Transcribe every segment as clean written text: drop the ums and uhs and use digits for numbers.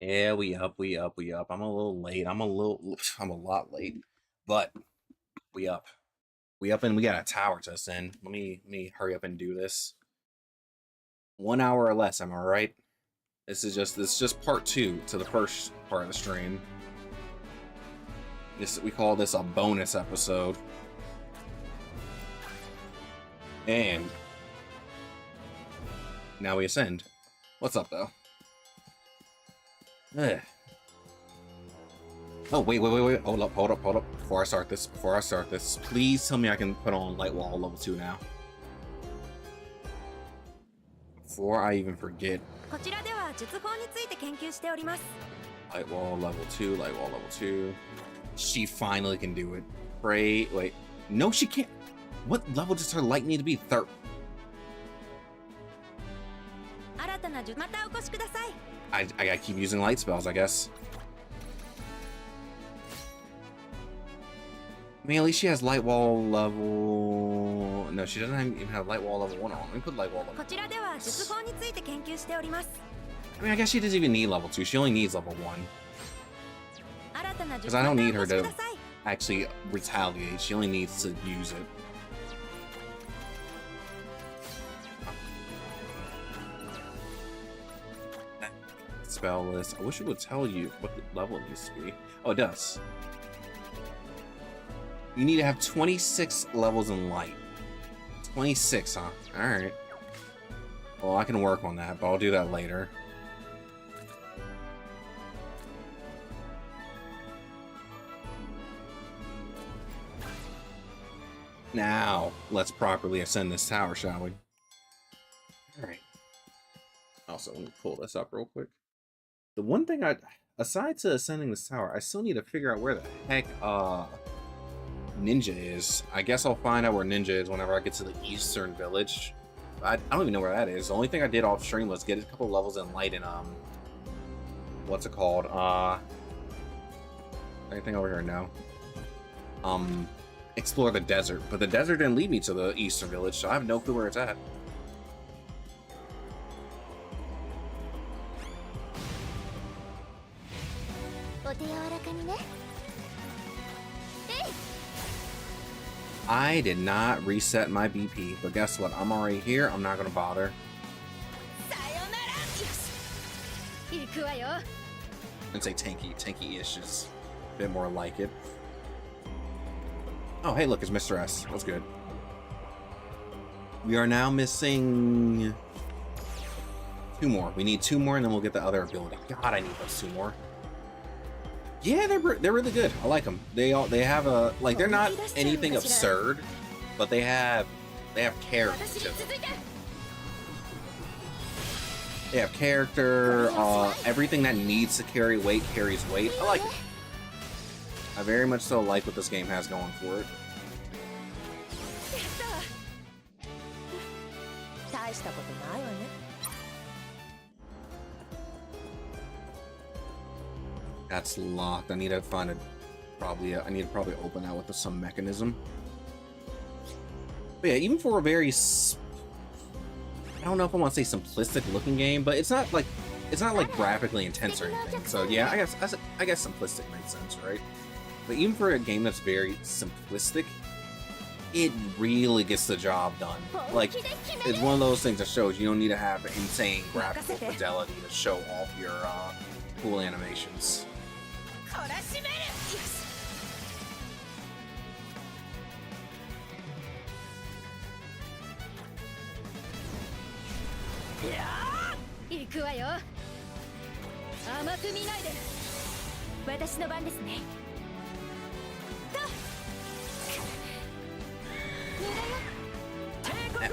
Yeah, we up. I'm a little late. I'm a lot late, but we up. We up and we got a tower to ascend. Let me hurry up and do this. 1 hour or less, am I right? This is just part two to the first part of the stream. We call this a bonus episode. And now we ascend. What's up though? Ugh. Oh, wait. Hold up. Before I start this, please tell me I can put on Light Wall level 2 now. Before I even forget. Light Wall level 2. She finally can do it. Pray, wait. No, she can't. What level does her light need to be? Third. I gotta keep using light spells, I guess. I mean, at least she has light wall level... No, she doesn't even have light wall level 1 on. Let me put light wall level 1. I mean, I guess she doesn't even need level 2. She only needs level 1. Because I don't need her to actually retaliate. She only needs to use it. Spell list. I wish it would tell you what the level it needs to be. Oh, it does. You need to have 26 levels in light. 26, huh? Alright. Well, I can work on that, but I'll do that later. Now, let's properly ascend this tower, shall we? Alright. Also, let me pull this up real quick. The one thing aside to ascending this tower, I still need to figure out where the heck, Ninja is. I guess I'll find out where Ninja is whenever I get to the Eastern Village. I don't even know where that is. The only thing I did off stream was get a couple levels in light and what's it called? Anything over here? No. Explore the desert, but the desert didn't lead me to the Eastern Village, so I have no clue where it's at. I did not reset my BP, but guess what? I'm already here. I'm not gonna bother. And say tanky. Tanky-ish is a bit more like it. Oh, hey, look, it's Mr. S. That's good. We are now missing 2 more. We need 2 more, and then we'll get the other ability. God, I need those 2 more. Yeah, they're really good. I like them. They have a like they're not anything absurd, but they have character to them. They have character. Everything that needs to carry weight carries weight. I like it. I very much so like what this game has going for it. That's locked. I need to find a I need to probably open that with some mechanism. But yeah, even for a very I don't know if I want to say simplistic looking game, but it's not like graphically intense or anything. So yeah, I guess simplistic makes sense, right? But even for a game that's very simplistic, it really gets the job done. Like, it's one of those things that shows you don't need to have insane graphical fidelity to show off your cool animations.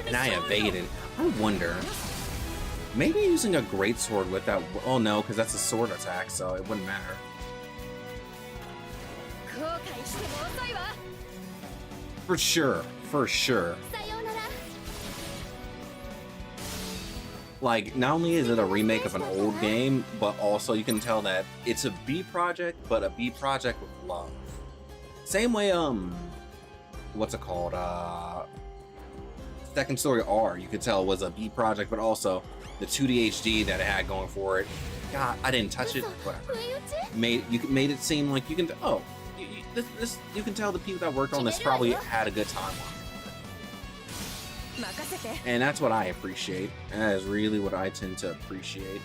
And I evaded. I wonder, maybe using a greatsword with that. Oh no, because that's a sword attack, so it wouldn't matter. For sure. Like, not only is it a remake of an old game, but also you can tell that it's a B project, but a B project with love. Same way, what's it called? Second Story R, you could tell was a B project, but also the 2D HD that it had going for it. God, I didn't touch it. Whatever. Made it seem like you can. You can tell the people that worked on this probably had a good time on it. And that's what I appreciate. That is really what I tend to appreciate.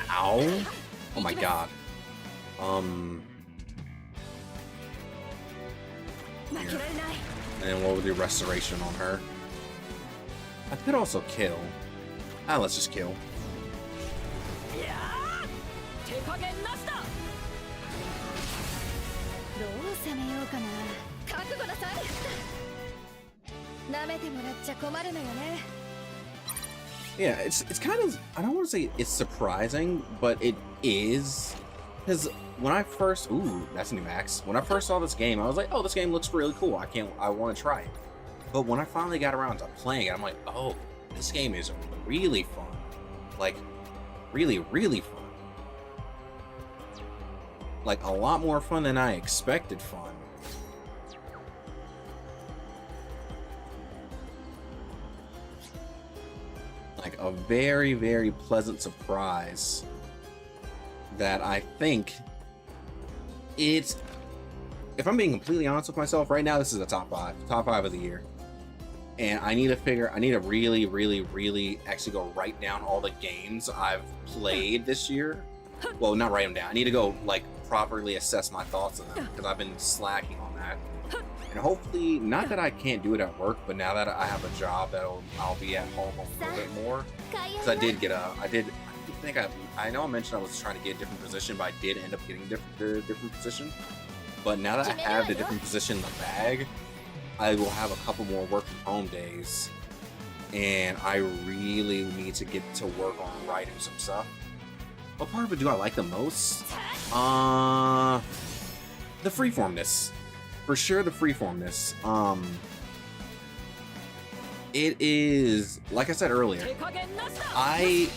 Ow! Oh my god. Here. And we'll do restoration on her. I could also kill. Let's just kill. Yeah, it's kind of, I don't want to say it's surprising, but it is. Because when I first, ooh, that's a new axe. When I first saw this game, I was like, oh, this game looks really cool. I want to try it. But when I finally got around to playing it, I'm like, oh, this game is really fun. Like, really, really fun. Like, a lot more fun than I expected fun. Like, a very, very pleasant surprise that I think it's, if I'm being completely honest with myself, right now this is a top five of the year. And I need to really, really, really actually go write down all the games I've played this year. Well, not write them down. I need to go, like, properly assess my thoughts on them, because I've been slacking on that. And hopefully, not that I can't do it at work, but now that I have a job that I'll be at home a little bit more. Because I know I mentioned I was trying to get a different position, but I did end up getting a different position. But now that I have the different position in the bag, I will have a couple more work from home days, and I really need to get to work on writing some stuff. What part of it do I like the most? The freeformness. For sure, the freeformness. It is, like I said earlier, I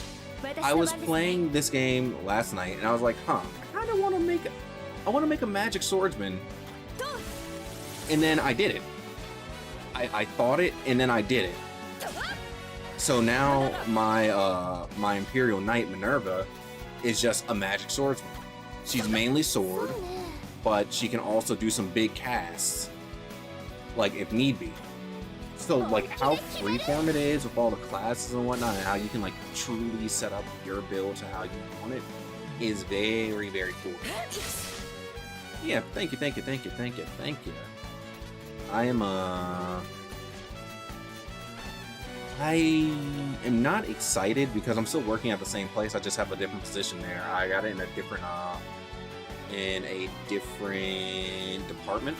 was playing this game last night, and I was like, huh, I kind of want to make a magic swordsman. And then I did it. I thought it, and then I did it. So now my Imperial Knight Minerva is just a magic swordsman. She's mainly sword, but she can also do some big casts, like if need be. So like how freeform it is with all the classes and whatnot, and how you can like truly set up your build to how you want it, is very, very cool. Yeah, thank you. I am not excited because I'm still working at the same place. I just have a different position there. I got it in a different department.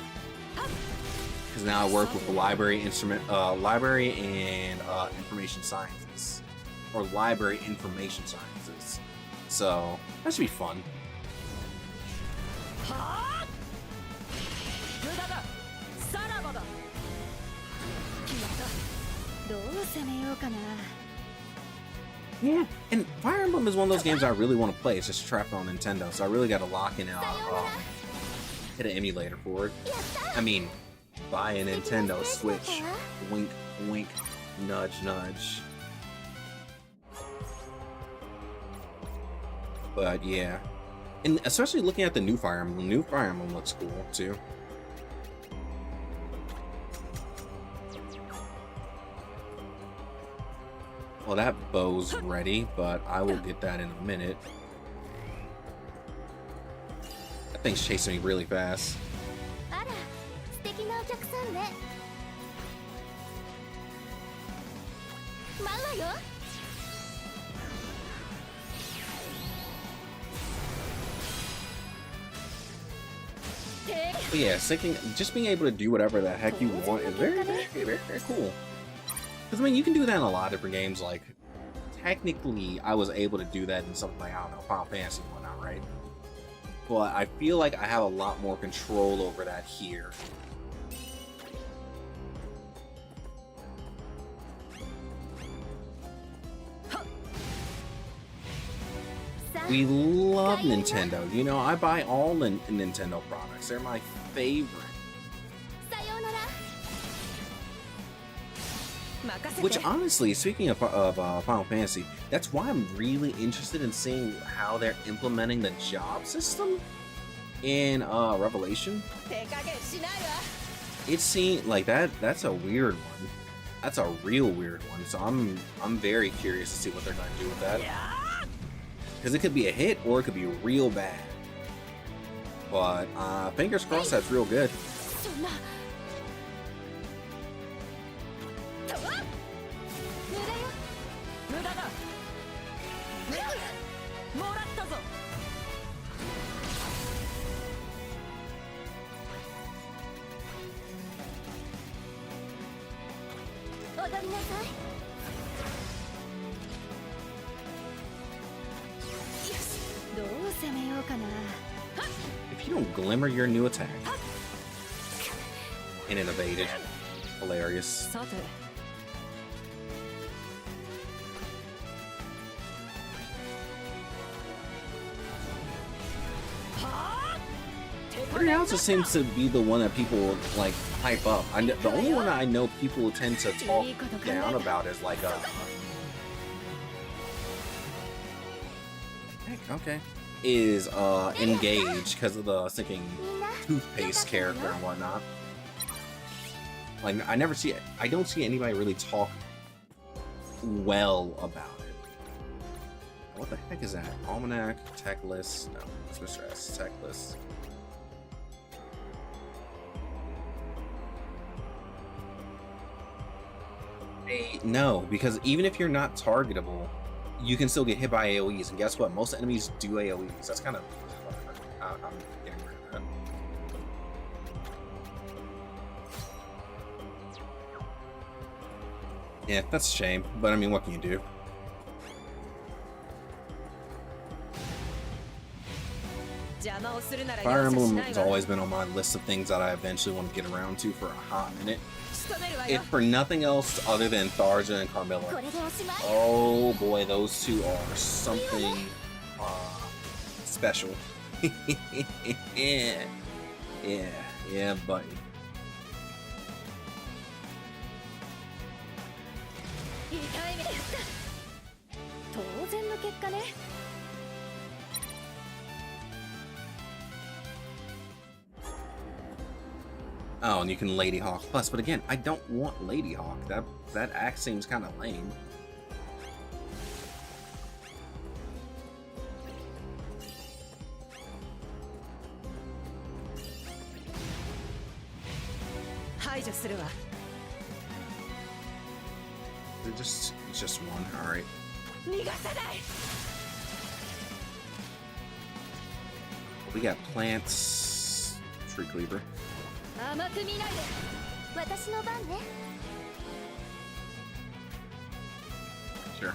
Because now I work with the library and information sciences, or library information sciences. So that should be fun. Yeah, and Fire Emblem is one of those games I really want to play. It's just trapped on Nintendo, so I really got to lock in hit an emulator for it. I mean, buy a Nintendo Switch. Wink, wink, nudge, nudge. But yeah, and especially looking at the new Fire Emblem looks cool too. Well, that bow's ready, but I will get that in a minute. That thing's chasing me really fast. But yeah, just being able to do whatever the heck you want is very, very, very, very cool. Because, I mean, you can do that in a lot of different games. Like, technically, I was able to do that in something like, I don't know, Final Fantasy and whatnot, right? But I feel like I have a lot more control over that here. But We love Nintendo. You know, I buy all Nintendo products. They're my favorite. Which, honestly, speaking of Final Fantasy, that's why I'm really interested in seeing how they're implementing the job system in Revelation. It seems like that's a weird one. That's a real weird one. So I'm very curious to see what they're going to do with that. Because it could be a hit or it could be real bad. But fingers crossed that's real good. If you don't glimmer your new attack. And it evaded. Hilarious. Every else just seems to be the one that people like hype up. The only one I know people tend to talk down about is like okay, is Engage because of the sinking toothpaste character and whatnot. Like I don't see anybody really talk well about it. What the heck is that? Almanac, tech list. No, it's Mr. S. Tech list. No, because even if you're not targetable, you can still get hit by AoEs, and guess what? Most enemies do AoEs. That's kind of... I'm getting rid of that. Yeah, that's a shame, but I mean, what can you do? Fire Emblem has always been on my list of things that I eventually want to get around to for a hot minute. If for nothing else other than Tharja and Carmilla. Oh boy, those two are something special. Yeah, buddy. Oh, and you can Lady Hawk Plus, but again, I don't want Lady Hawk. That act seems kind of lame. It's just one. All right. We got plants, tree cleaver. Sure.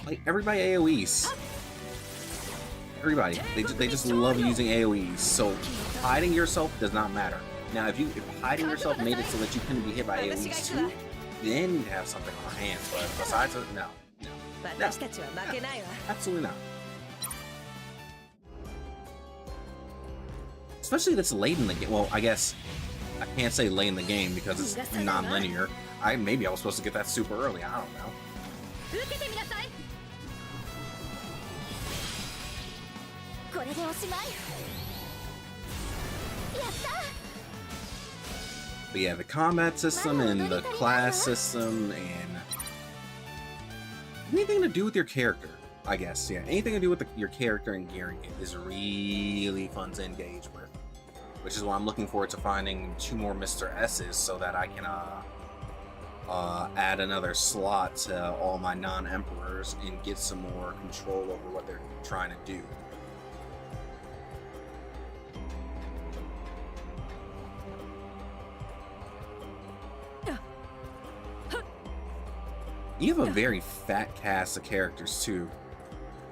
Like everybody AoEs. Everybody, they just love using AoEs. So hiding yourself does not matter. Now, if hiding yourself made it so that you couldn't be hit by AoEs too, then you'd have something on our hands. But besides that, no. No, absolutely not. Especially that's late in the game. Well, I guess I can't say late in the game because it's non-linear. Maybe I was supposed to get that super early. I don't know. But yeah, the combat system and the class system and anything to do with your character, I guess. Yeah, anything to do with your character and gearing it is really fun to engage with. Which is why I'm looking forward to finding 2 more Mr. S's so that I can add another slot to all my non-emperors and get some more control over what they're trying to do. You have a very fat cast of characters too.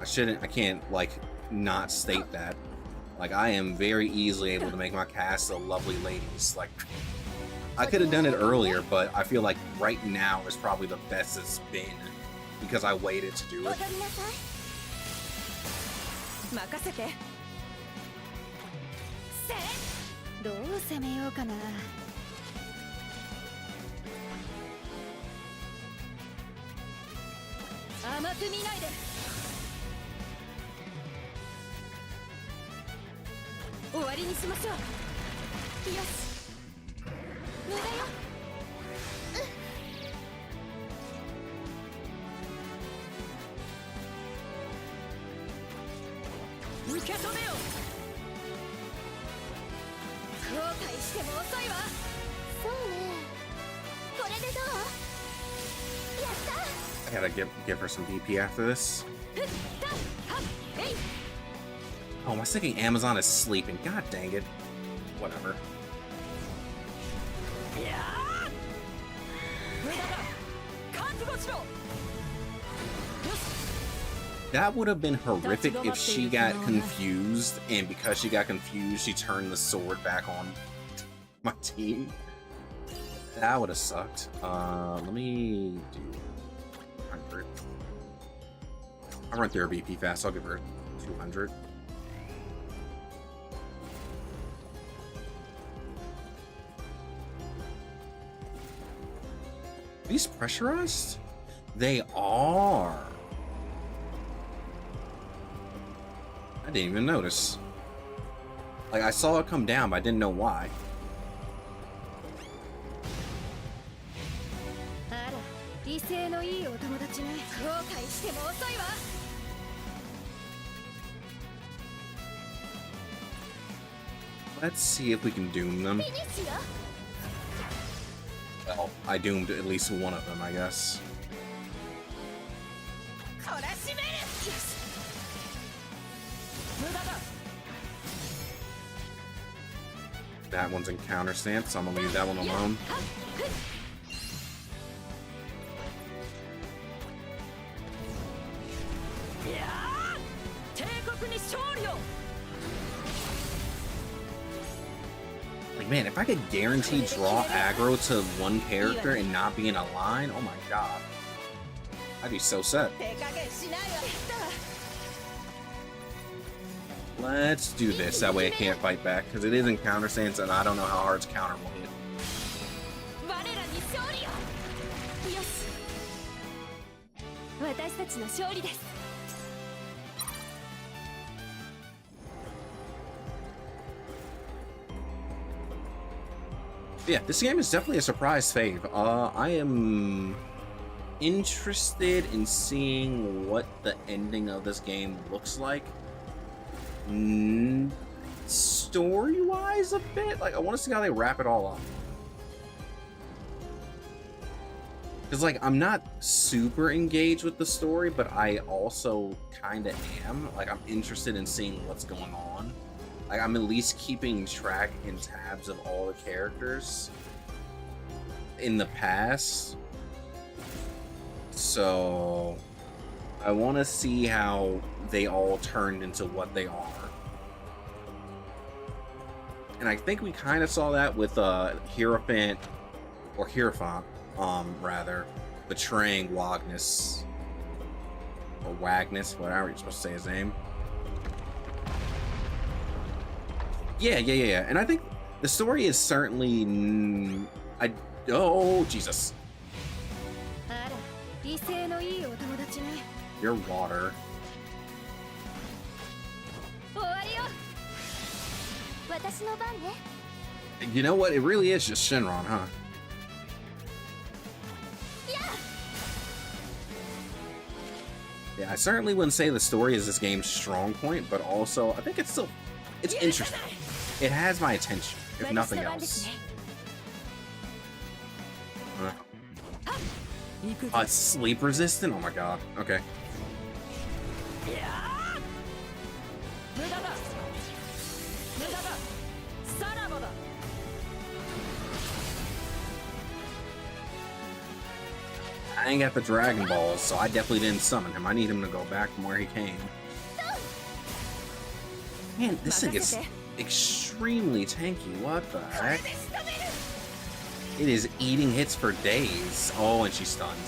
I can't like not state that. Like I am very easily able to make my cast of lovely ladies. Like I could have done it earlier, but I feel like right now is probably the best it's been because I waited to do it. 任せて。どう攻めようかな。甘く見ないで。終わりにしましょう。よし。無駄よ。受け止めよ。後悔しても遅いわ。そうね。これでどう？やった。I gotta give her some DP after this. Oh, I was thinking Amazon is sleeping. God dang it. Whatever. That would have been horrific if she got confused, and because she got confused, she turned the sword back on my team. That would have sucked. Let me do 100. I'll run through her BP fast. I'll give her 200. These pressurized? They are. I didn't even notice. Like, I saw it come down, but I didn't know why. Let's see if we can doom them. Well, I doomed at least one of them, I guess. That one's in counter stance, so I'm gonna leave that one alone. Like, man, if I could guarantee draw aggro to one character and not be in a line, oh my god. I'd be so set. Let's do this, that way I can't fight back, because it is in counter stance and I don't know how hard its counter will hit. Yeah, this game is definitely a surprise fave. I am interested in seeing what the ending of this game looks like. Story-wise a bit? Like, I want to see how they wrap it all up. Because, like, I'm not super engaged with the story, but I also kind of am. Like, I'm interested in seeing what's going on. Like, I'm at least keeping track and tabs of all the characters in the past. So, I want to see how they all turned into what they are. And I think we kind of saw that with Hierophant, or Hierophant, rather, betraying Wagnus. Or Wagnus, whatever you're supposed to say his name. Yeah. And I think the story is certainly... Oh, Jesus. You're water. You know what? It really is just Shenron, huh? Yeah, I certainly wouldn't say the story is this game's strong point, but also I think it's interesting. It has my attention, if nothing else. Sleep resistant? Oh my god. Okay. I ain't got the Dragon Balls, so I definitely didn't summon him. I need him to go back from where he came. Man, this thing is extremely tanky. What the heck? It is eating hits for days. Oh, and she's stunned.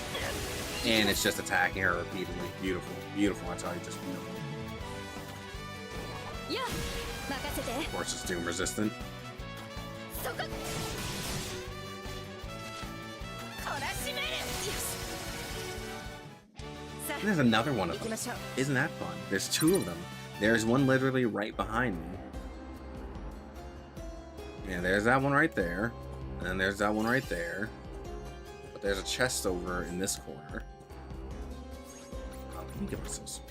And it's just attacking her repeatedly. Beautiful. Beautiful, I tell you, just beautiful. Of course, it's doom resistant. And there's another one of them. Isn't that fun? There's two of them. There's one literally right behind me. Yeah, there's that one right there. And then there's that one right there. But there's a chest over in this corner. Oh, let me get myself some.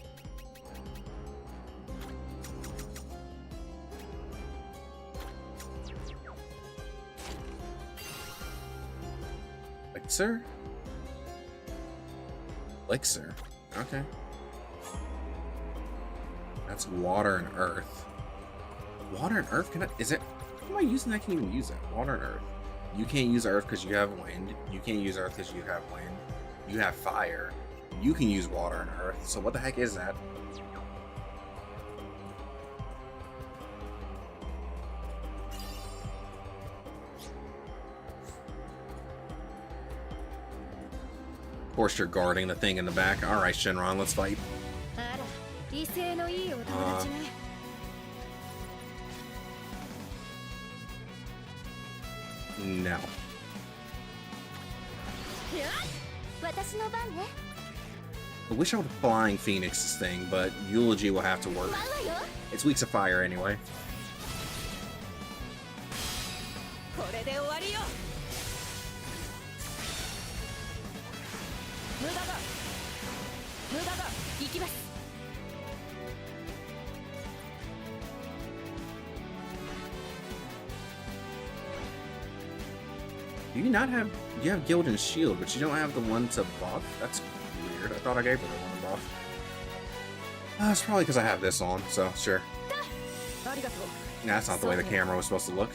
Elixir? Elixir. Okay. That's water and earth. Water and earth? Can I? Is it? How am I using that? I can't even use that. Water and earth. You can't use earth because you have wind. You can't use earth because you have wind. You have fire. You can use water and earth. So what the heck is that? Of course you're guarding the thing in the back. Alright, Shenron, let's fight. No. I wish I would Flying Phoenix this thing, but Eulogy will have to work. It's weak to fire anyway. Do you not have... You have Gildan Shield, but you don't have the one to buff? That's weird. I thought I gave her the one to buff. It's probably because I have this on, so sure. Nah, that's not the way the camera was supposed to look.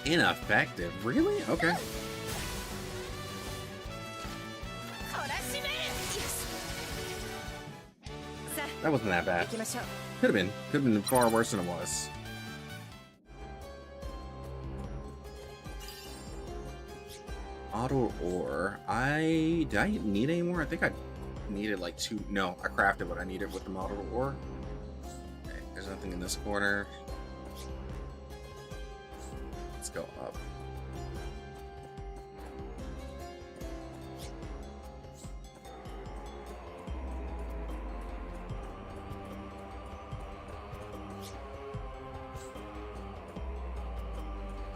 Ineffective? Really? Okay. That wasn't that bad. Could have been. Could have been far worse than it was. Auto ore. Did I need any more? I think I needed like 2. No, I crafted what I needed with the model ore. Okay, there's nothing in this corner. Let's go up.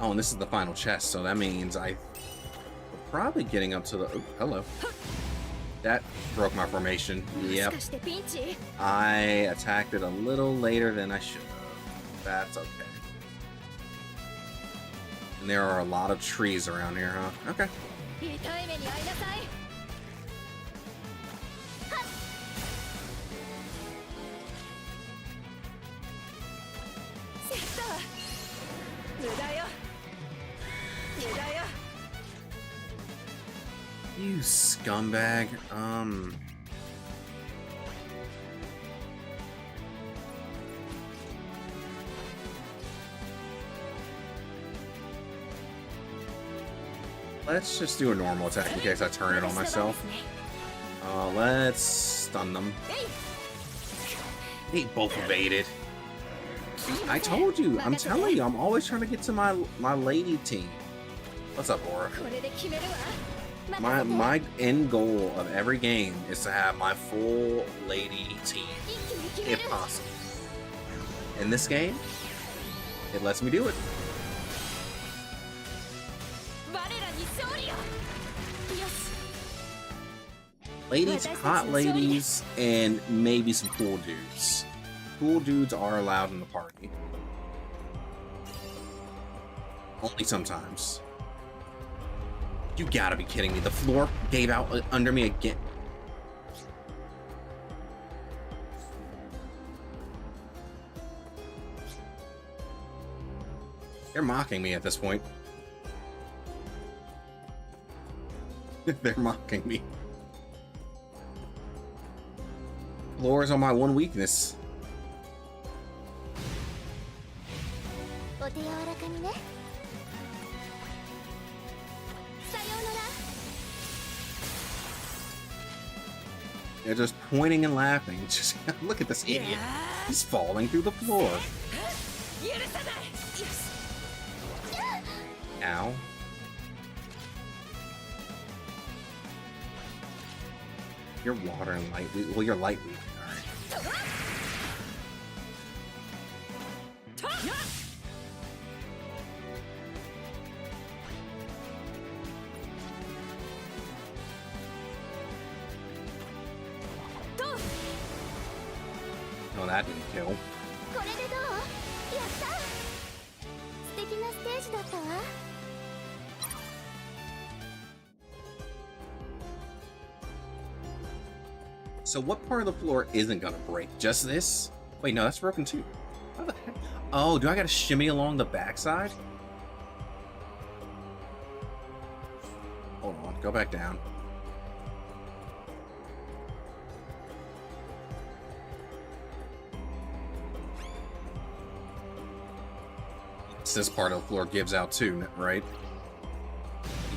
Oh, and this is the final chest, so that means we're probably getting up to the... Oh, hello. That broke my formation. Yep. I attacked it a little later than I should have. That's okay. And there are a lot of trees around here, huh? Okay. You scumbag. Let's just do a normal attack in case I turn it on myself. Let's stun them. They both evaded. I told you. I'm telling you. I'm always trying to get to my lady team. What's up, Aura? My end goal of every game is to have my full lady team, if possible. In this game, it lets me do it. Ladies, hot ladies, and maybe some cool dudes. Cool dudes are allowed in the party. Only sometimes. You gotta be kidding me. The floor gave out under me again. They're mocking me at this point. They're mocking me. Floors are my one weakness. お手柔らかにね。さようなら。 They're just pointing and laughing. Just look at this idiot. He's falling through the floor. Ow. You're water and light. Well, you're light weak. All right. No, that didn't kill. これでどう？やった！素敵なステージだったわ。 So what part of the floor isn't gonna break? Just this? Wait, no, that's broken too. How the heck? Oh, do I gotta shimmy along the backside? Hold on, go back down. This part of the floor gives out too, right?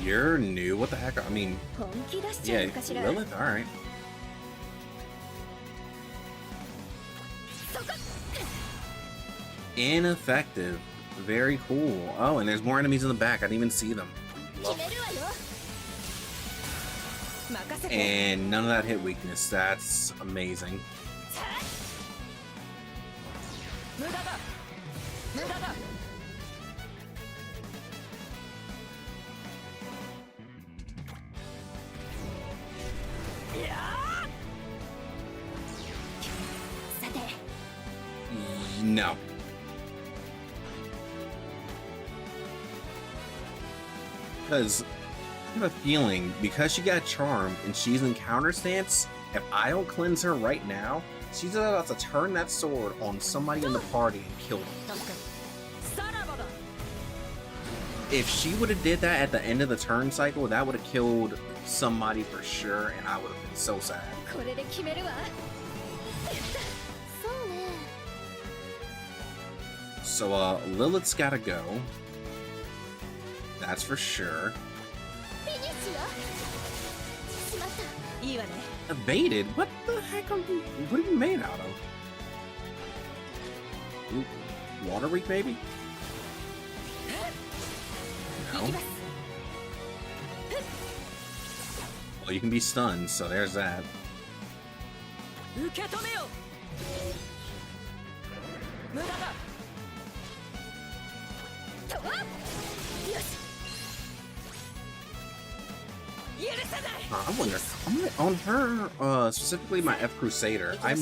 You're new? What the heck? I mean, yeah, Lilith? Alright. Ineffective. Very cool. Oh, and there's more enemies in the back. I didn't even see them. Love it. And none of that hit weakness. That's amazing. No. Because I have a feeling, because she got charmed and she's in counter stance, if I don't cleanse her right now, she's about to turn that sword on somebody in the party and kill them. If she would have did that at the end of the turn cycle, that would have killed somebody for sure, and I would have been so sad. So, Lilith's gotta go. That's for sure. Evaded? What the heck are you? What are you made out of? Ooh, water weak, maybe? No. Well, you can be stunned, so there's that. I wonder, on her, specifically my F Crusader, I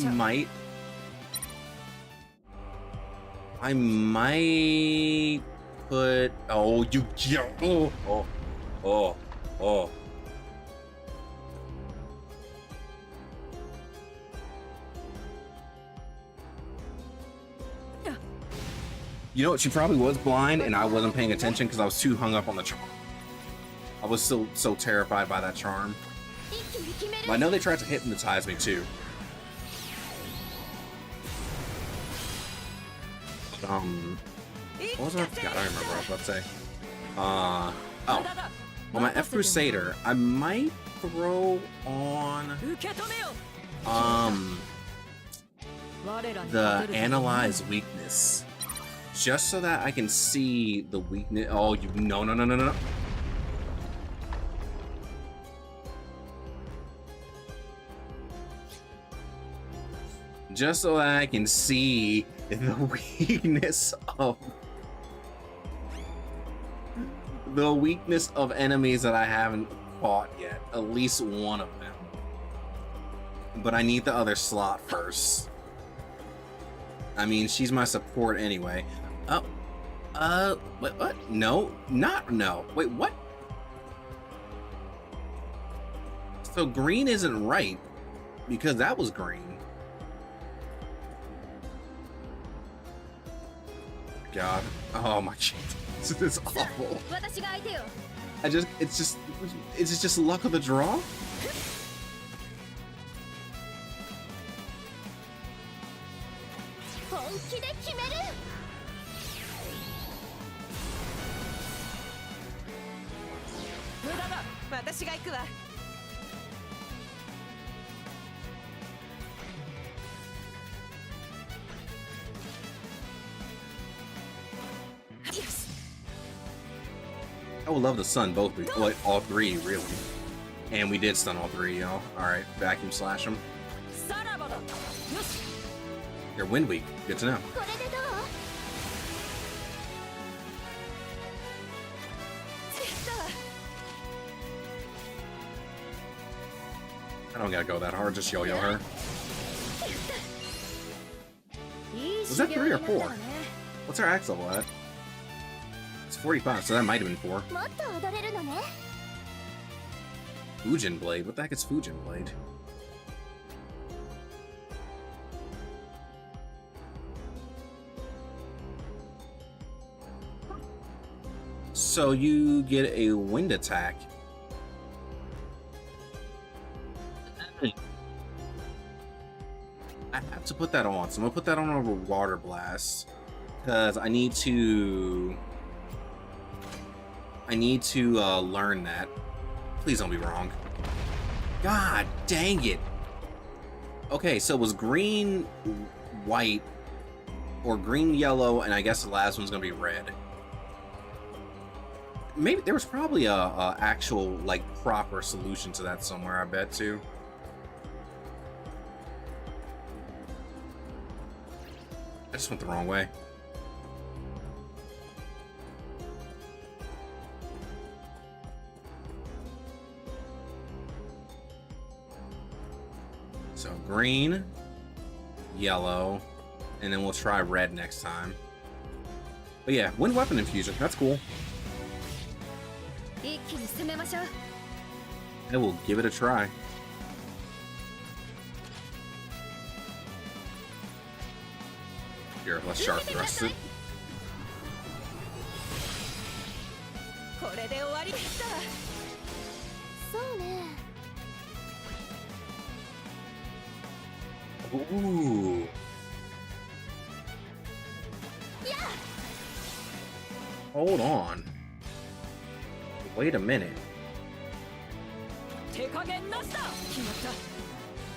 might put, oh, you, oh. You know what, she probably was blind and I wasn't paying attention because I was too hung up on the charm. I was so terrified by that charm. But I know they tried to hypnotize me too. What was I? God, I don't remember what I was about to say. Oh. Well, my F Crusader, I might throw on the Analyze weakness. Just so that I can see the weakness. Oh, you no. Just so that I can see the weakness of enemies that I haven't fought yet. At least one of them. But I need the other slot first. I mean, she's my support anyway. Wait, what? No, no. Wait, what? So green isn't right because that was green. god. Oh my god. This is awful. 私が相手よ Is it just luck of the draw? 本気で決める無駄だ私が行くわ I would love to stun both, like all three, really. And we did stun all three, y'all. Alright, vacuum slash them. They're wind weak. Good to know. これでどうやった I don't gotta go that hard, just yo-yo her. Was that 3 or 4? What's our axe level at? It's 45, so that might have been 4. もっと踊れるのね Fujin Blade? What the heck is Fujin Blade? So you get a wind attack. I have to put that on, so I'm gonna put that on over Water Blast. Because I need to learn that. Please don't be wrong. God dang it. Okay, so it was green, white, or green, yellow, and I guess the last one's gonna be red. Maybe there was probably a actual, like, proper solution to that somewhere, I bet, too. I just went the wrong way. So green, yellow, and then we'll try red next time. But yeah, wind weapon infusion, that's cool. 一気に攻めましょう I will give it a try. Here, let's sharp thrust it. これで終わりだそうね Ooh. Hold on. Wait a minute. 手加減なしだ決まった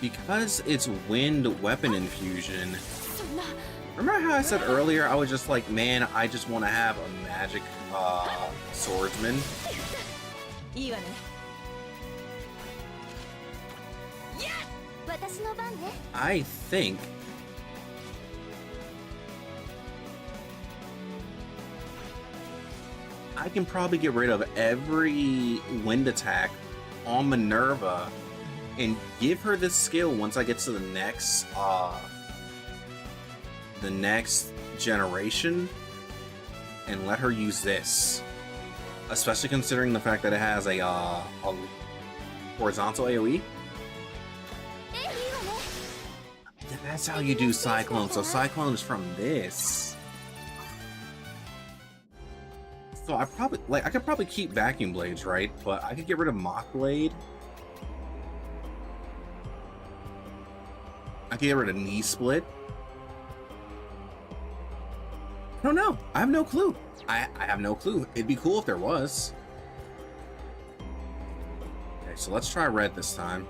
Because it's wind weapon infusion. そんな Remember how I said earlier I was just like, man, I just want to have a magic swordsman? いいわね私の番ね I think I can probably get rid of every wind attack on Minerva and give her this skill once I get to the next generation and let her use this. Especially considering the fact that it has a horizontal AoE. That's how you do Cyclone. So Cyclone is from this. So I could probably keep Vacuum Blades, right? But I could get rid of Mach Blade. I could get rid of Knee Split. I don't know. I have no clue. I have no clue. It'd be cool if there was. Okay, so let's try red this time.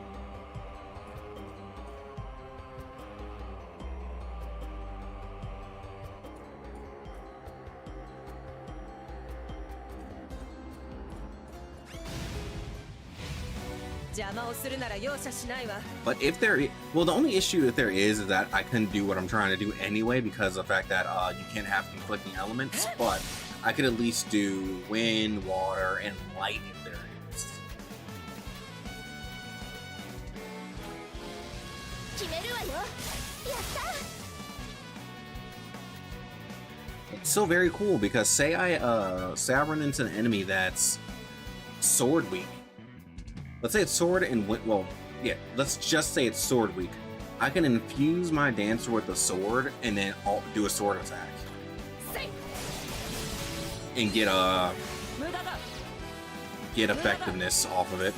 But if there, well, the only issue that there is that I couldn't do what I'm trying to do anyway because of the fact that you can't have conflicting elements. But I could at least do wind, water, and light if there is. It's still very cool because say I run into an enemy that's sword weak. Let's say it's sword and well, yeah, let's just say it's sword weak. I can infuse my dancer with the sword and then do a sword attack. and get 無駄だ get effectiveness off of it.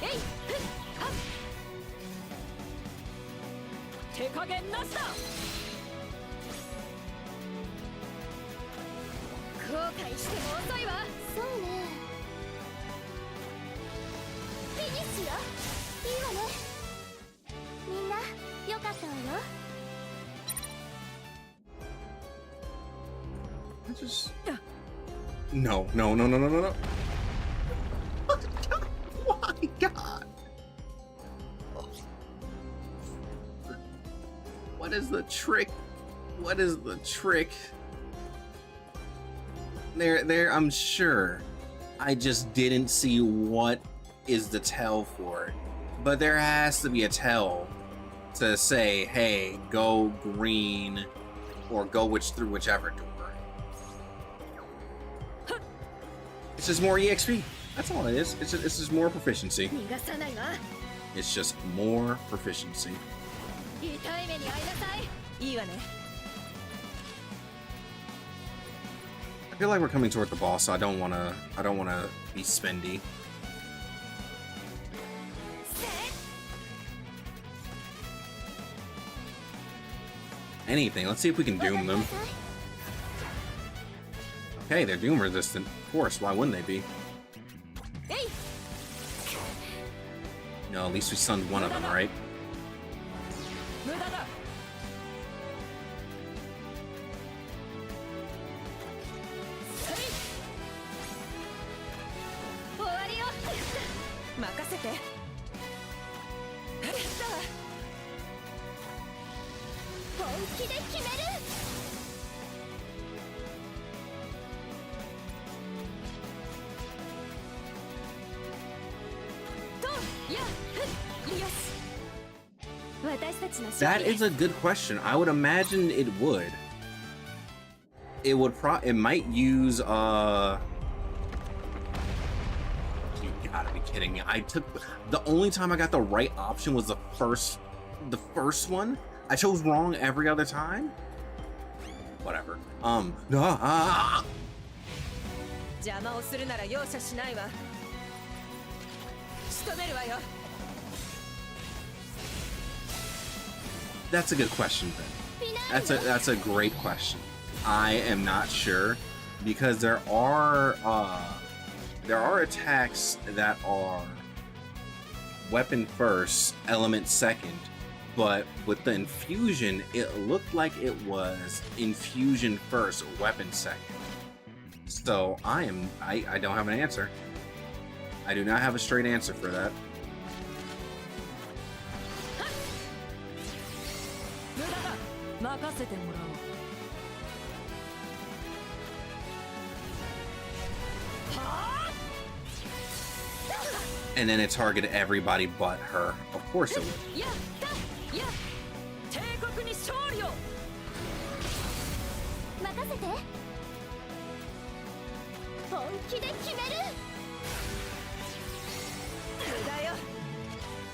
えいふっはっ手加減なしだ後悔しても遅いわそうねフィニッシュよいいわねみんなよかったわよ I just no. Oh my god! What is the trick? What is the trick? There. I'm sure. I just didn't see what is the tell for it, but there has to be a tell to say, "Hey, go green," or go through whichever door. It's just more EXP. That's all it is. It's just more proficiency. 逃がさないわ It's just more proficiency. 痛い目に遭いなさいいいわね I feel like we're coming toward the boss, so I don't wanna be spendy. せ Anything. Let's see if we can doom them. Okay, they're doom resistant. Of course, why wouldn't they be? えい No, at least we stunned one of them, right? 無駄だそれ終わりよ任せてやったわ本気で決めるとやふっよし私たちの That is a good question. I would imagine it would. It would it might use You gotta be kidding me. The only time I got the right option was the first one. I chose wrong every other time. Whatever. 邪魔をするなら容赦しないわ仕留めるわよ That's a good question, Ben. That's a great question. I am not sure because there are attacks that are weapon first, element second, but with the infusion, it looked like it was infusion first, weapon second. So I don't have an answer. I do not have a straight answer for that. 無駄だ任せてもらおう And then it targeted everybody but her. Of course it would. やったや帝国に勝利を任せて本気で決める無駄よ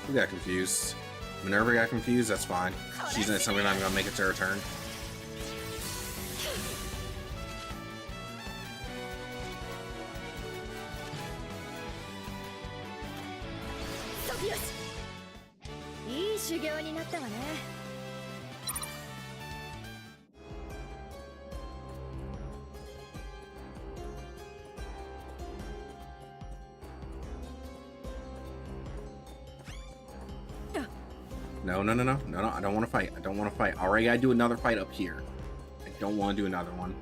We got confused. Minerva got confused, that's fine. She's not something not gonna make it to her turn. Sophia! いい修行になったわね No, I don't want to fight. I don't want to fight. Already gotta do another fight up here. I don't want to do another one.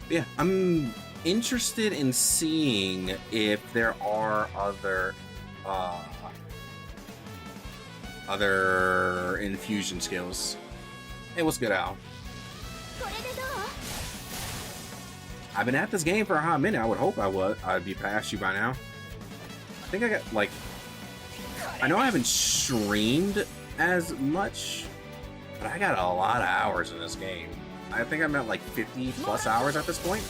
Yeah, I'm interested in seeing if there are other infusion skills. Hey, what's good, Al? I've been at this game for a hot minute. I would hope I'd be past you by now. I think I got like, I know I haven't streamed as much, but I got a lot of hours in this game. I think I'm at like 50 plus hours at this point.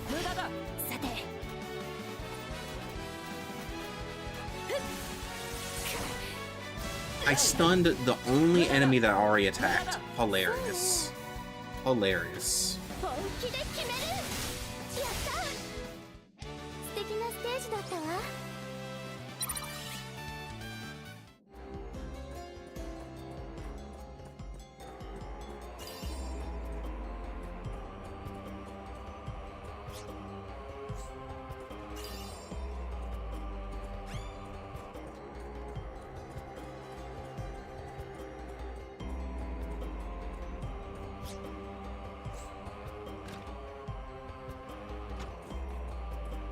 さて I stunned the only enemy that already attacked. Hilarious. Hilarious. 本気で決める。やった。素敵なステージだったわ。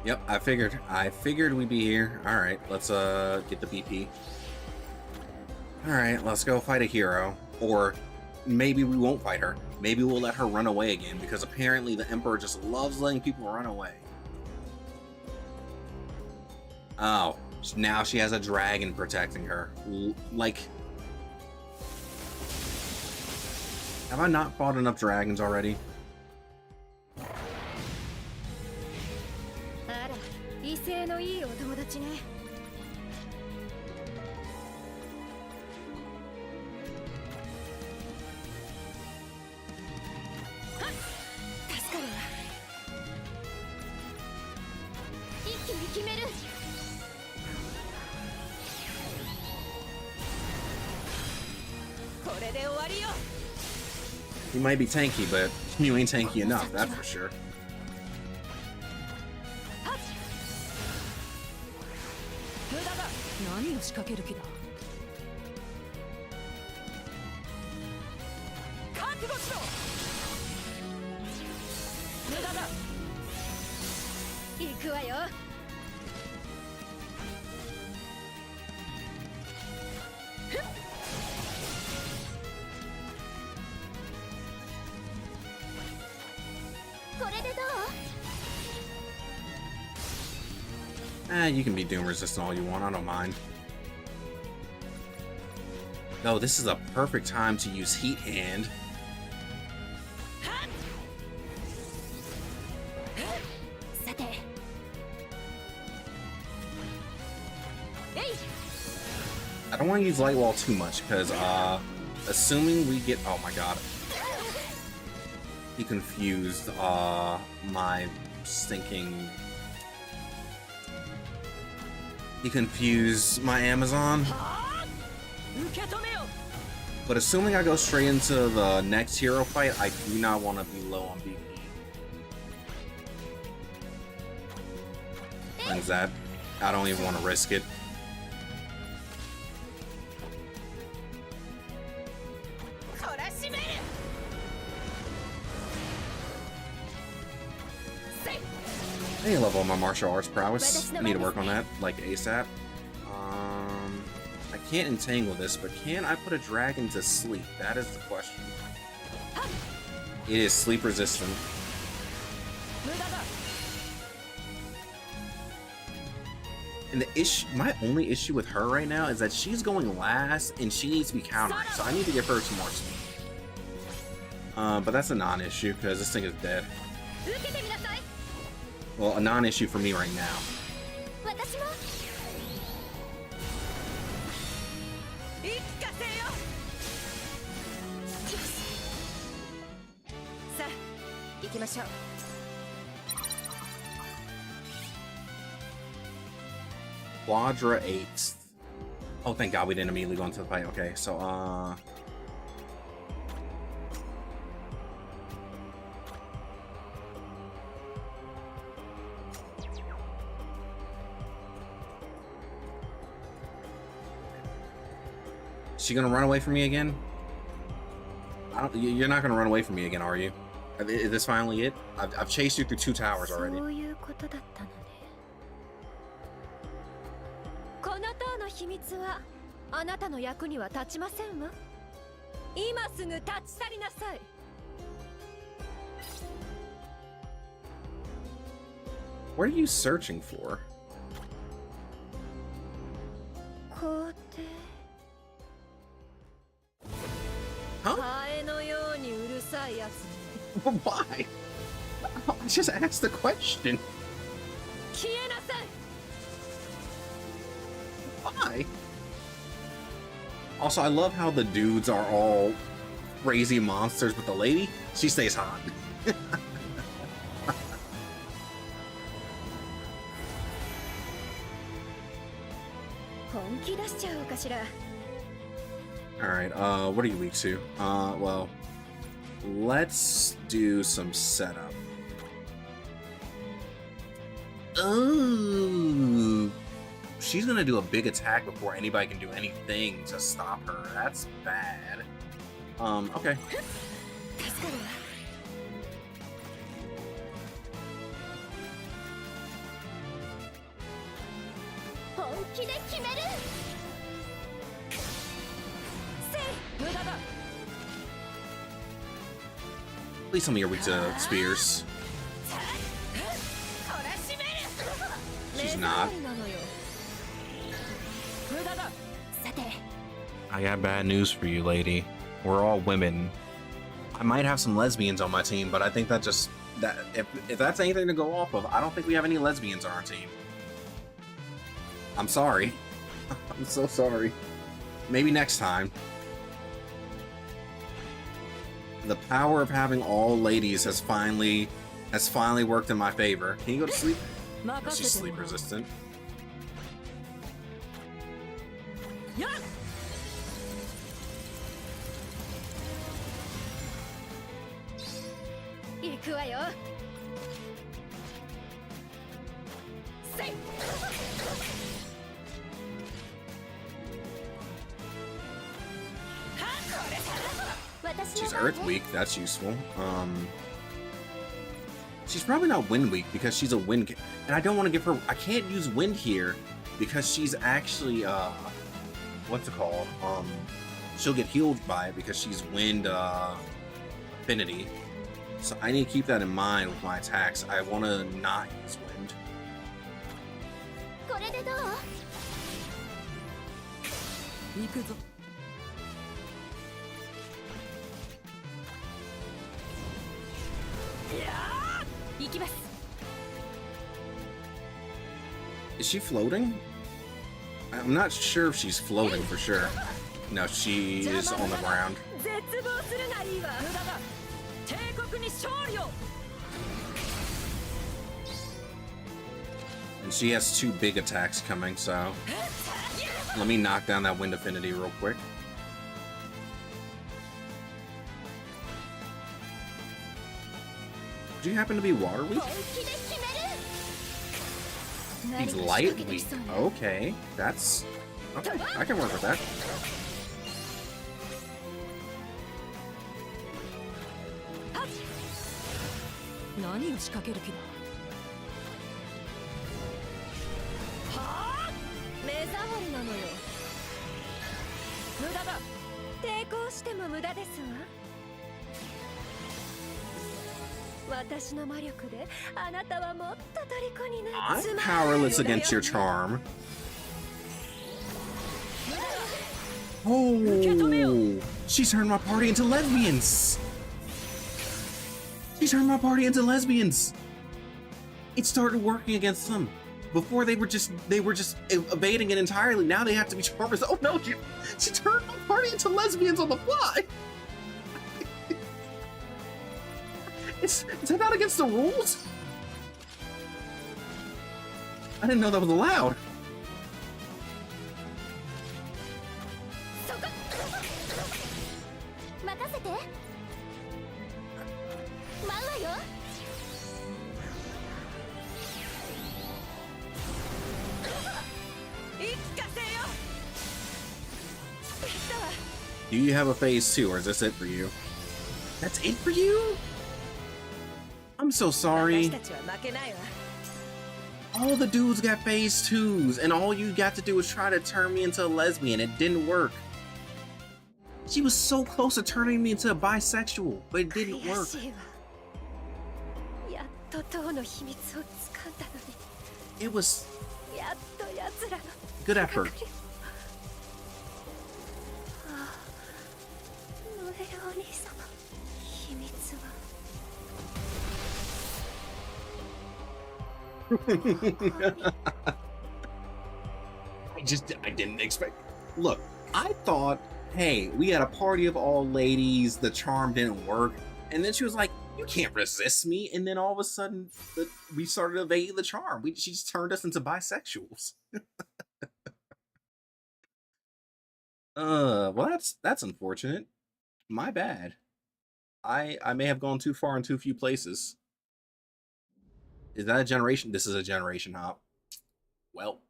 Yep, I figured we'd be here. Alright, let's get the BP. Alright, let's go fight a hero. Or maybe we won't fight her. Maybe we'll let her run away again, because apparently the Emperor just loves letting people run away. Oh, now she has a dragon protecting her. Like, have I not fought enough dragons already? あら、威勢のいいお友達ね。はっ、助かるわ。一気に決める。これで終わりよ。You might be tanky, but you ain't tanky enough, that's for sure. 無駄だ。何を仕掛ける気だ。覚悟しろ。無駄だ。行くわよ。これでどう？ You can be doom resistant all you want, I don't mind. No, this is a perfect time to use Heat Hand. I don't want to use Light Wall too much, because, assuming we get... Oh my god. He confused, my stinking... He confused my Amazon. But assuming I go straight into the next hero fight, I do not want to be low on BP. And that, I don't even want to risk it. I need to level up my martial arts prowess. I need to work on that, like ASAP. I can't entangle this, but can I put a dragon to sleep? That is the question. It is sleep resistant. And the issue, my only issue with her right now is that she's going last and she needs to be countering, so I need to give her some more speed. But that's a non-issue because this thing is dead. Well, a non-issue for me right now. Quadra 8th. Oh, thank God we didn't immediately go into the fight. Okay, so, she gonna run away from me again? You're not gonna run away from me again, are you? Is this finally it? I've chased you through 2 towers already. この塔の秘密はあなたの役には立ちませんわ。今すぐ立ち去りなさい。What are you searching for? 皇帝。 Huh? ハエのようにうるさいやつ。Why? I just asked the question. 消えなさい Why? Also, I love how the dudes are all crazy monsters, but the lady, she stays hot. 本気出しちゃおうかしら Alright, what are you weak to? Well, let's do some setup. Ooh, she's gonna do a big attack before anybody can do anything to stop her. That's bad. Okay. 助かるわ 本気で決める 無駄だ Please tell me you're weak to spears. 懲らしめる She's not. 無駄ださて I got bad news for you, lady. We're all women. I might have some lesbians on my team, but I think that just that if that's anything to go off of, I don't think we have any lesbians on our team. I'm sorry. I'm so sorry. Maybe next time. The power of having all ladies has finally worked in my favor. Can you go to sleep? Oh, she's sleep resistant. やっ 行くわよせい She's earth weak, that's useful. She's probably not wind weak because she's a wind and I don't want to give her I can't use wind here because she's actually what's it called? She'll get healed by it because she's wind affinity. So I need to keep that in mind with my attacks. I want to not use wind. これでどう 行くぞ 行きます Is she floating? I'm not sure if she's floating for sure. No, she is on the ground. 絶望するがいいわ無駄だ帝国に勝利を And she has two big attacks coming, so let me knock down that wind affinity real quick. Do you happen to be water weak? 本気で決める He's light weak. Okay, that's okay. I can work with that. 何を仕掛ける気だはあ目障りなのよ無駄だ抵抗しても無駄ですわ私の魔力であなたはもっと虜になる I'm powerless against your charm. Oh, she turned my party into lesbians. She turned my party into lesbians. It started working against them. Before they were just evading it entirely. Now they have to be charmers. Oh no, she turned my party into lesbians on the fly. Is that not against the rules? I didn't know that was allowed. そこ任せて舞うわよいつかせよやったわ Do you have a phase 2 or is this it for you? That's it for you? I'm so sorry. 私たちは負けないわ All the dudes got phase 2s, and all you got to do was try to turn me into a lesbian. It didn't work. She was so close to turning me into a bisexual, but it didn't 悔 work. しいわやっと塔の秘密を掴んだの It was にやっと奴らの good effort. ノエルお兄様秘密は I didn't expect. Look, I thought, hey, we had a party of all ladies. The charm didn't work, and then she was like, "You can't resist me." And then all of a sudden, we started evading the charm. She just turned us into bisexuals. Well, that's unfortunate. My bad. I may have gone too far in too few places. Is that a generation? This is a generation hop. Well,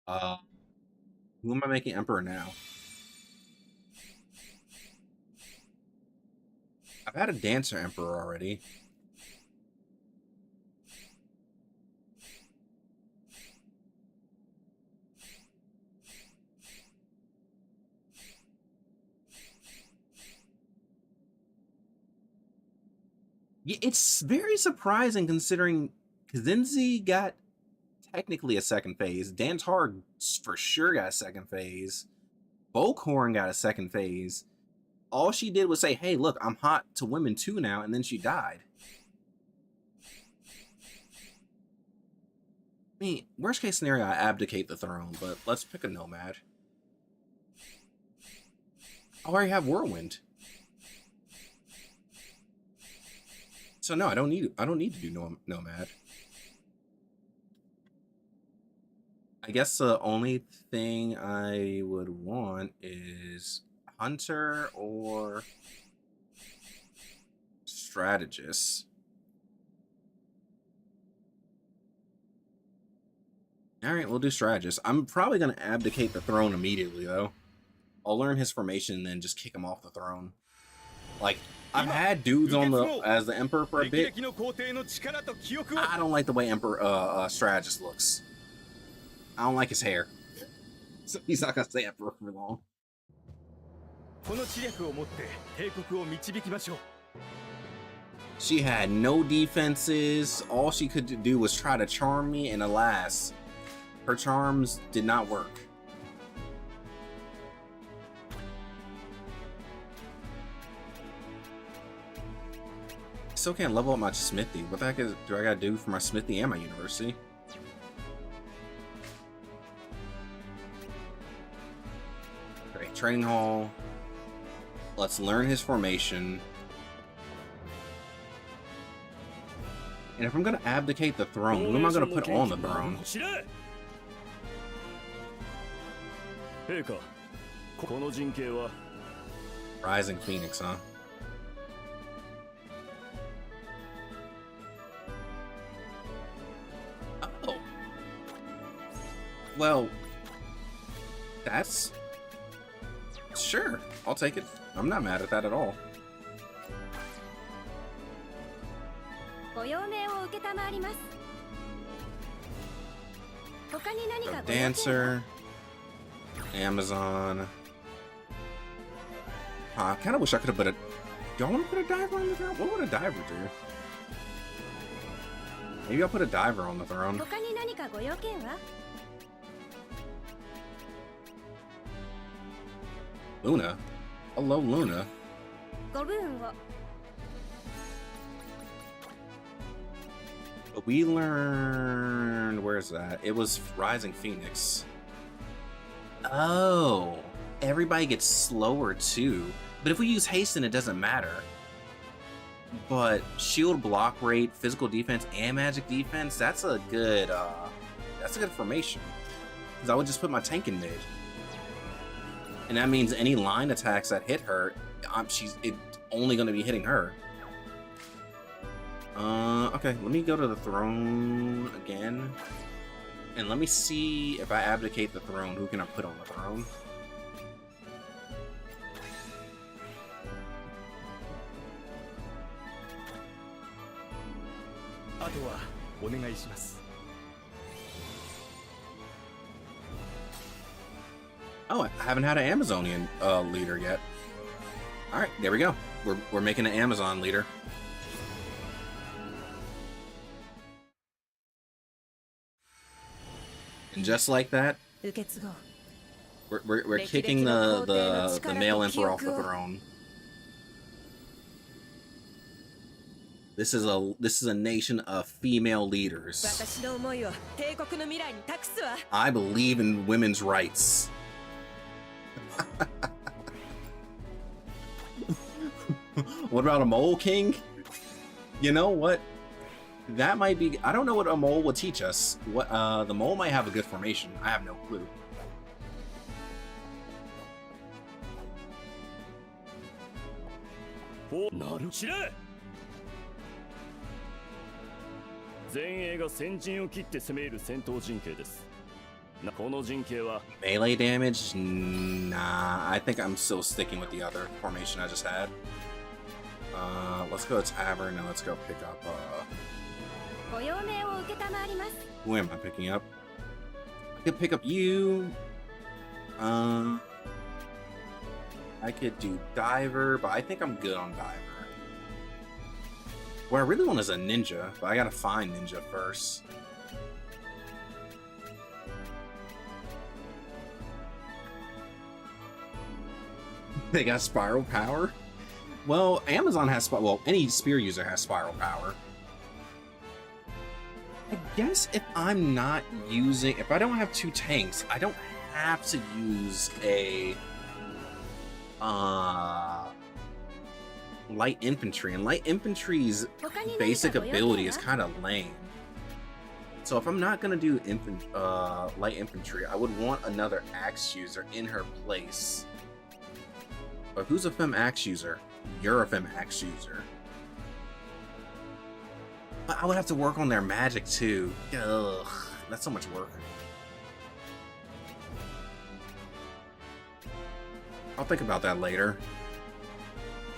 uh, who am I making emperor now? I've had a dancer emperor already. Yeah, it's very surprising considering Kazinzi got technically a second phase. Dantar for sure got a second phase. Bokhorn got a second phase. All she did was say, "Hey, look, I'm hot to women too now," and then she died. I mean, worst case scenario, I abdicate the throne, but let's pick a nomad. I already have Whirlwind. So no, I don't need to do nomad. I guess the only thing I would want is hunter or strategist. All right, we'll do strategist. I'm probably gonna abdicate the throne immediately though. I'll learn his formation and then just kick him off the throne. Like, I've had dudes on as the emperor for a bit. I don't like the way strategist looks. I don't like his hair. So he's not gonna stay emperor for long. She had no defenses. All she could do was try to charm me, and alas, her charms did not work. Still can't level up my smithy. What the heck do I gotta do for my smithy and my university? Okay, training hall. Let's learn his formation. And if I'm gonna abdicate the throne, who am I gonna put on the throne? Rising Phoenix, huh? Oh. Well, that's... Sure, I'll take it. I'm not mad at that at all. Dancer, Amazon. I kind of wish I could have put a... Do I want to put a diver on the throne? What would a diver do? Maybe I'll put a diver on the throne. Luna? Hello, Luna. But we learned... Where's that? It was Rising Phoenix. Oh. Everybody gets slower too. But if we use hasten, it doesn't matter. But shield block rate, physical defense, and magic defense, that's a good formation. Because I would just put my tank in mid. And that means any line attacks that hit her, it's only going to be hitting her. Okay, let me go to the throne again. And let me see if I abdicate the throne, who can I put on the throne? Oh, I haven't had an Amazonian leader yet. All right, there we go. We're making an Amazon leader. And just like that, we're kicking the male emperor off the throne. This is a nation of female leaders. 私の思いを帝国の未来に託すわ。 I believe in women's rights. What about a mole king? You know what? That might be. I don't know what a mole will teach us. What the mole might have a good formation. I have no clue. なる知れ。前衛が先陣を切って攻める戦闘陣形です。この陣形は Melee damage? Nah, I think I'm still sticking with the other formation I just had. Let's go to Tavern and let's go pick up, ご用命を受けたまわります。 who am I picking up? I could pick up you. I could do Diver, but I think I'm good on Diver. What I really want is a Ninja, but I gotta find Ninja first. They got Spiral Power? Well, Amazon has well, any spear user has Spiral Power. I guess if I'm not using, if I don't have two tanks, I don't have to use a light infantry, and light infantry's basic ability is kind of lame. So if I'm not gonna do light infantry, I would want another axe user in her place. But who's a femme axe user? You're a femme axe user. But I would have to work on their magic too. Ugh, that's so much work. I'll think about that later.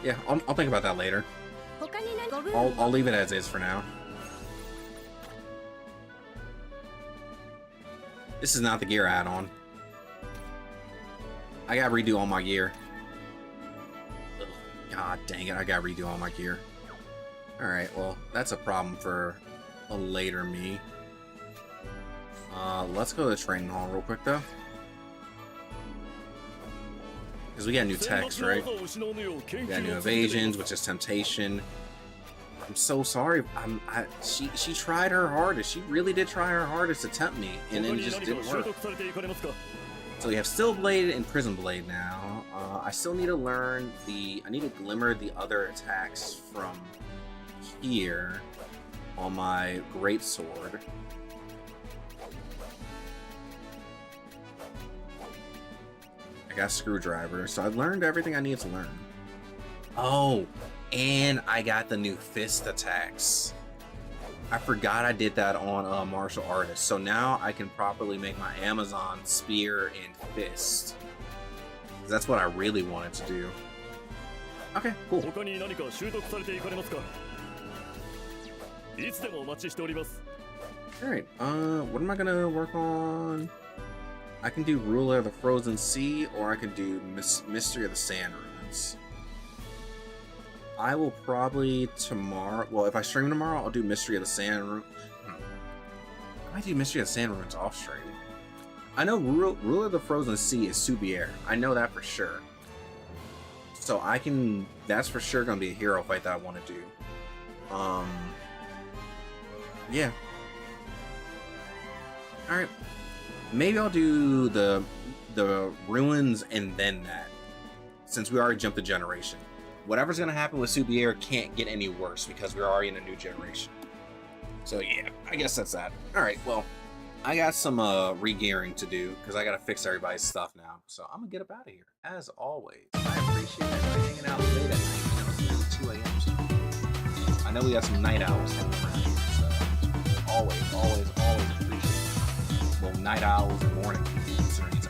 Yeah, I'll think about that later. I'll leave it as is for now. This is not the gear I had on. I gotta redo all my gear. Ugh, God dang it, I gotta redo all my gear. Alright, well, that's a problem for a later me. Let's go to the training hall real quick though. Because we got new text, right? We got new evasions, which is temptation. I'm so sorry. She tried her hardest. She really did try her hardest to tempt me, and it just didn't work. So we have Still Blade and Prison Blade now. I still need to learn I need to glimmer the other attacks from here on my Greatsword. I got Screwdriver, so I learned everything I need to learn. Oh, and I got the new fist attacks. I forgot I did that on Martial Artist, so now I can properly make my Amazon Spear and Fist. That's what I really wanted to do. Okay, cool. Alright, what am I gonna work on? I can do Ruler of the Frozen Sea, or I can do Mystery of the Sand Ruins. I will probably tomorrow, well, if I stream tomorrow, I'll do Mystery of the Sand Ruins. I might do Mystery of the Sand Ruins off stream. I know Ruler of the Frozen Sea is Subier. I know that for sure. So I can, that's for sure gonna be a hero fight that I want to do. Yeah. Alright. Maybe I'll do the ruins and then that, since we already jumped a generation. Whatever's gonna happen with Subier can't get any worse because we're already in a new generation. So yeah, I guess that's that. Alright, well, I got some re-gearing to do because I gotta fix everybody's stuff now. So I'm gonna get up out of here. As always, I appreciate everybody hanging out late at night. You know, it's 2 a.m. So I know we got some night owls hanging around here, so always appreciate it. Well, night owls and morning, considering it's